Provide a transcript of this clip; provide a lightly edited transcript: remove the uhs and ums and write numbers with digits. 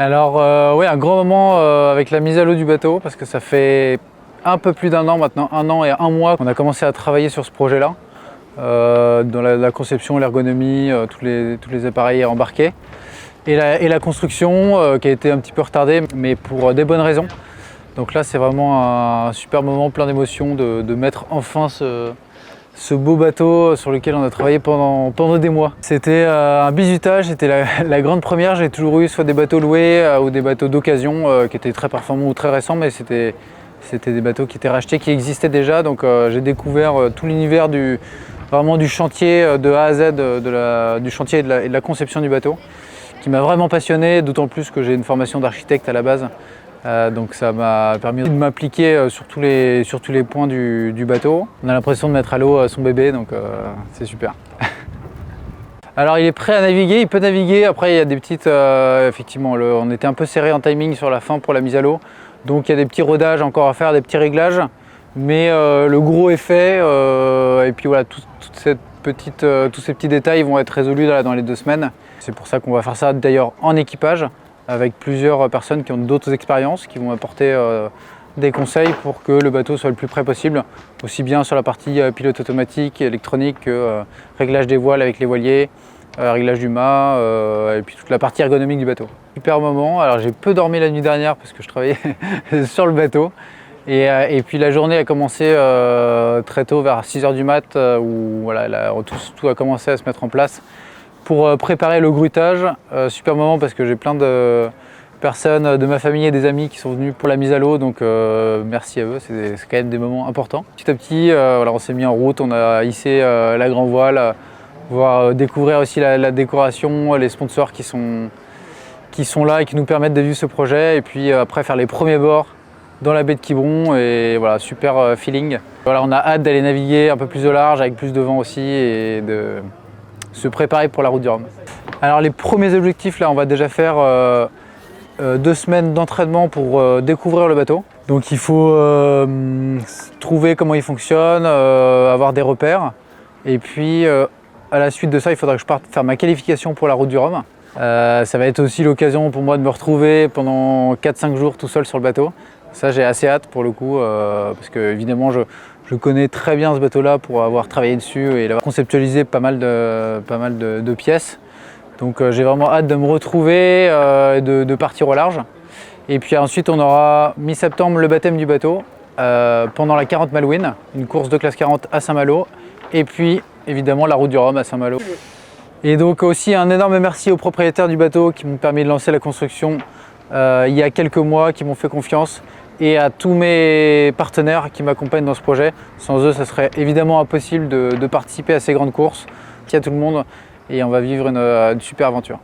Alors oui, un grand moment avec la mise à l'eau du bateau parce que ça fait un peu plus d'un an maintenant, 1 an et 1 mois qu'on a commencé à travailler sur ce projet-là, dans la conception, l'ergonomie, tous les appareils embarqués et la construction qui a été un petit peu retardée mais pour des bonnes raisons. Donc là c'est vraiment un super moment plein d'émotions de mettre enfin ce beau bateau sur lequel on a travaillé pendant des mois. C'était un bizutage, c'était la grande première. J'ai toujours eu soit des bateaux loués ou des bateaux d'occasion qui étaient très performants ou très récents, mais c'était des bateaux qui étaient rachetés, qui existaient déjà. Donc j'ai découvert tout l'univers vraiment du chantier de A à Z, du chantier et de la conception du bateau, qui m'a vraiment passionné, d'autant plus que j'ai une formation d'architecte à la base. Donc ça m'a permis de m'impliquer sur tous les points du bateau. On a l'impression de mettre à l'eau son bébé, donc c'est super. Alors il est prêt à naviguer, il peut naviguer. Après il y a des petites... effectivement, on était un peu serré en timing sur la fin pour la mise à l'eau. Donc il y a des petits rodages encore à faire, des petits réglages. Mais le gros est fait. Et puis voilà, tous ces petits détails vont être résolus dans les 2 semaines. C'est pour ça qu'on va faire ça d'ailleurs en équipage, avec plusieurs personnes qui ont d'autres expériences, qui vont apporter des conseils pour que le bateau soit le plus près possible, aussi bien sur la partie pilote automatique, électronique, que réglage des voiles avec les voiliers, réglage du mât, et puis toute la partie ergonomique du bateau. Super moment. Alors j'ai peu dormi la nuit dernière parce que je travaillais sur le bateau. Et puis la journée a commencé très tôt, vers 6 h du mat, où voilà, tout a commencé à se mettre en place pour préparer le grutage. Super moment parce que j'ai plein de personnes de ma famille et des amis qui sont venus pour la mise à l'eau, donc merci à eux, c'est quand même des moments importants. Petit à petit, voilà, on s'est mis en route, on a hissé la grand voile, voir découvrir aussi la décoration, les sponsors qui sont là et qui nous permettent de vivre ce projet, et puis après faire les premiers bords dans la baie de Quiberon, et voilà, super feeling. Voilà, on a hâte d'aller naviguer un peu plus au large avec plus de vent aussi et de se préparer pour la route du Rhum. Alors les premiers objectifs, là on va déjà faire 2 semaines d'entraînement pour découvrir le bateau. Donc il faut trouver comment il fonctionne, avoir des repères, et puis à la suite de ça il faudra que je parte faire ma qualification pour la route du Rhum. Ça va être aussi l'occasion pour moi de me retrouver pendant 4-5 jours tout seul sur le bateau. Ça j'ai assez hâte pour le coup, parce que évidemment je connais très bien ce bateau là pour avoir travaillé dessus et l'avoir conceptualisé pas mal de pièces. Donc j'ai vraiment hâte de me retrouver et de partir au large. Et puis ensuite on aura mi-septembre le baptême du bateau pendant la 40 Malouine, une course de classe 40 à Saint-Malo, et puis évidemment la route du Rhum à Saint-Malo. Et donc aussi un énorme merci aux propriétaires du bateau qui m'ont permis de lancer la construction il y a quelques mois, qui m'ont fait confiance, et à tous mes partenaires qui m'accompagnent dans ce projet. Sans eux, ça serait évidemment impossible de participer à ces grandes courses. Merci à tout le monde et on va vivre une super aventure.